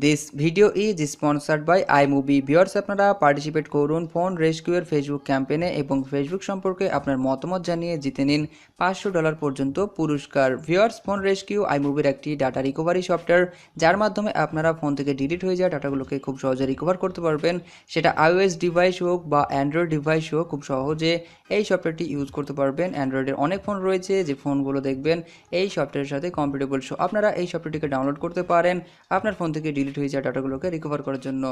This video is sponsored by iMovie. Viewers, আপনারা participate করুন phone রেস্কিউয়ের ফেসবুক ক্যাম্পেইনে এবং ফেসবুক সম্পর্কে আপনার মতামত জানিয়ে জিতে নিন $500 পর্যন্ত পুরস্কার। ভিউয়ার্স, ফোন রেস্কিউ আইমুভির একটি ডাটা রিকভারি সফটওয়্যার, যার মাধ্যমে আপনারা ফোন থেকে ডিলিট হয়ে যাওয়া ডাটাগুলোকে খুব সহজে রিকভার করতে পারবেন। সেটা iOS ডিভাইস হোক বা অ্যান্ড্রয়েড ডিভাইস হোক, খুব সহজে এই সফটওয়্যারটি ইউজ করতে পারবেন। অ্যান্ড্রয়েডের অনেক ফোন রয়েছে যে ফোনগুলো দেখবেন এই সফটওয়্যারের সাথে কম্প্যাটেবল। সো আপনারা এই সফটওয়্যারটিকে ডাউনলোড করতে পারেন আপনার ফোন থেকে ডিলিট হয়ে যাওয়া ডাটাগুলোকে রিকভার করার জন্য।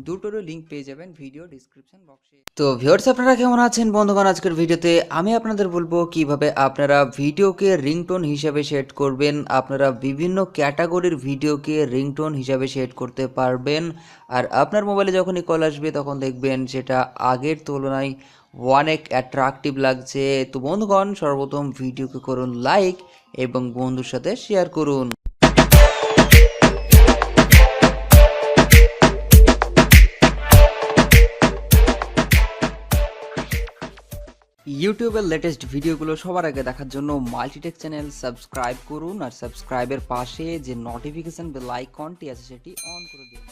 দুটোরও লিঙ্ক পেয়ে যাবেন ভিডিও ডিসক্রিপশন বক্সে। তো ভিউয়ার্স, আপনারা কেমন আছেন বন্ধুগণ? আজকের ভিডিওতে আমি আপনাদের বলবো কিভাবে আপনারা ভিডিওকে রিংটোন হিসাবে সেট করবেন। আপনারা বিভিন্ন ক্যাটাগরির ভিডিওকে রিংটোন হিসাবে সেট করতে পারবেন। আর আপনার মোবাইলে যখনই কল আসবে তখন দেখবেন সেটা আগের তুলনায় অনেক অ্যাট্রাকটিভ লাগছে। তো বন্ধুগণ, সর্বপ্রথম ভিডিওকে করুন লাইক এবং বন্ধুর সাথে শেয়ার করুন। ইউটিউবের লেটেস্ট ভিডিওগুলো সবার আগে দেখার জন্য মাল্টিটেক চ্যানেল সাবস্ক্রাইব করুন আর সাবস্ক্রাইবের পাশে যে নোটিফিকেশন বেল আইকনটি আছে সেটি অন করে দিন।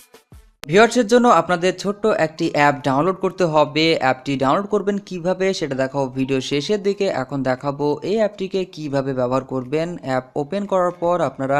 ভিউয়ার্সের জন্য আপনাদের ছোট্ট একটি অ্যাপ ডাউনলোড করতে হবে। অ্যাপটি ডাউনলোড করবেন কিভাবে সেটা দেখাবো ভিডিও শেষের দিকে। এখন দেখাবো এই অ্যাপটিকে কিভাবে ব্যবহার করবেন। অ্যাপ ওপেন করার পর আপনারা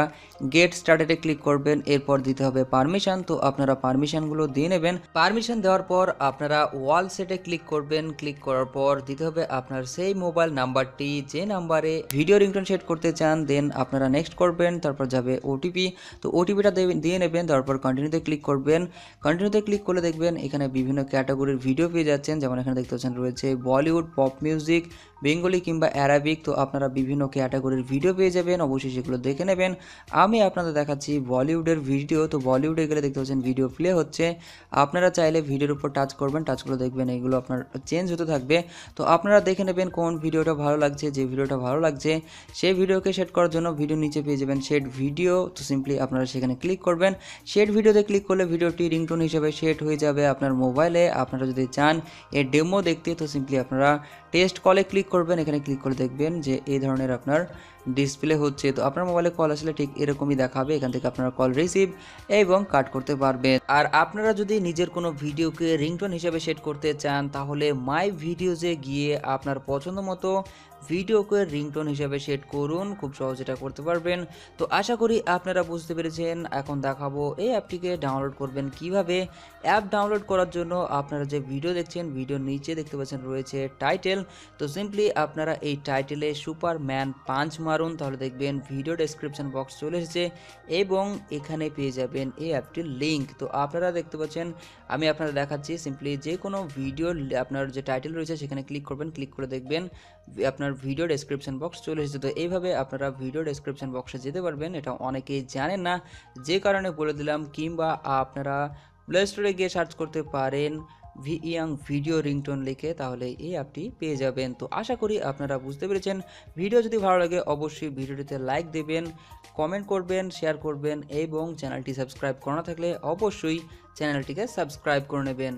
গেট স্টার্টেডে ক্লিক করবেন, এরপর দিতে হবে পারমিশন। তো আপনারা পারমিশনগুলো দিয়ে নেবেন। পারমিশন দেওয়ার পর আপনারা ওয়াল সেটে ক্লিক করবেন। ক্লিক করার পর দিতে হবে আপনার সেই মোবাইল নাম্বারটি যে নাম্বারে ভিডিও রিংটোন সেট করতে চান। দেন আপনারা নেক্সট করবেন, তারপর যাবে ওটিপি। তো ওটিপিটা দিয়ে নেবেন, তারপর কন্টিনিউতে ক্লিক করবেন। কন্টিনিউতে ক্লিক করলে দেখবেন এখানে বিভিন্ন ক্যাটাগরির ভিডিও পেয়ে যাচ্ছেন। যেমন এখানে দেখতে পাচ্ছেন রয়েছে বলিউড, পপ মিউজিক, বেঙ্গলি কিংবা অ্যারাবিক। তো আপনারা বিভিন্ন ক্যাটাগরির ভিডিও পেয়ে যাবেন, অবশ্যই সেগুলো দেখে নেবেন। আমি আপনাদের দেখাচ্ছি বলিউডের ভিডিও। তো বলিউডে গেলে দেখতে পাচ্ছেন ভিডিও প্লে হচ্ছে। আপনারা চাইলে ভিডিওর উপর টাচ করবেন, টাচ করে দেখবেন এইগুলো আপনার চেঞ্জ হতে থাকবে। তো আপনারা দেখে নেবেন কোন ভিডিওটা ভালো লাগছে। যে ভিডিওটা ভালো লাগছে সেই ভিডিওকে সেট করার জন্য ভিডিও নিচে পেয়ে যাবেন সেট ভিডিও। তো সিম্পলি আপনারা সেখানে ক্লিক করবেন। সেট ভিডিওতে ক্লিক করলে ভিডিওটি রিংটোন হিসেবে সেট হয়ে যাবে আপনার মোবাইলে। আপনারা যদি চান এর ডেমো দেখতে, তো সিম্পলি আপনারা টেস্ট কলে ক্লিক করবেন। এখানে ক্লিক করে দেখবেন যে এই ধরনের আপনার ডিসপ্লে হচ্ছে। তো আপনার মোবাইলে কল আসলে ঠিক এরকমই দেখাবে। এখান থেকে আপনারা কল রিসিভ এবং কাট করতে পারবেন। আর আপনারা যদি নিজের কোনো ভিডিওকে রিংটোন হিসেবে সেট করতে চান তাহলে মাই ভিডিওজে গিয়ে আপনার পছন্দ মতো ভিডিওকে রিংটোন হিসেবে সেট করুন। খুব সহজ এটা করতে পারবেন। তো আশা করি আপনারা বুঝতে পেরেছেন। এখন দেখাবো এই অ্যাপটিকে ডাউনলোড করবেন কিভাবে। অ্যাপ ডাউনলোড করার জন্য আপনারা যে ভিডিও দেখছেন ভিডিওর নিচে দেখতে পাচ্ছেন রয়েছে টাইটেল। তো সিম্পলি আপনারা এই টাইটেলে সুপারম্যান পাঞ্চ মারুন, তাহলে দেখবেন ভিডিও ডেসক্রিপশন বক্স চলে এসেছে এবং এখানে পেয়ে যাবেন এই অ্যাপটির লিঙ্ক। তো আপনারা দেখতে পাচ্ছেন, আমি আপনাদের দেখাচ্ছি। সিম্পলি যে কোনো ভিডিও আপনার যে টাইটেল রয়েছে সেখানে ক্লিক করবেন। ক্লিক করে দেখবেন আপনার ভিডিও ডেসক্রিপশন বক্স চলে এসেছে। তো এইভাবে আপনারা ভিডিও ডেসক্রিপশন বক্সে যেতে পারবেন। এটা অনেকেই জানেন না, যে কারণে বলে দিলাম। কিংবা আপনারা প্লে স্টোরে গিয়ে সার্চ করতে পারেন ভিয়াং ভিডিও রিংটোন লিখে, তাহলে এই অ্যাপটি পেয়ে যাবেন। তো আশা করি আপনারা বুঝতে পেরেছেন। ভিডিও যদি ভালো লাগে অবশ্যই ভিডিওটিতে লাইক দেবেন, কমেন্ট করবেন, শেয়ার করবেন এবং চ্যানেলটি সাবস্ক্রাইব করা না থাকলে অবশ্যই চ্যানেলটিকে সাবস্ক্রাইব করে নেবেন।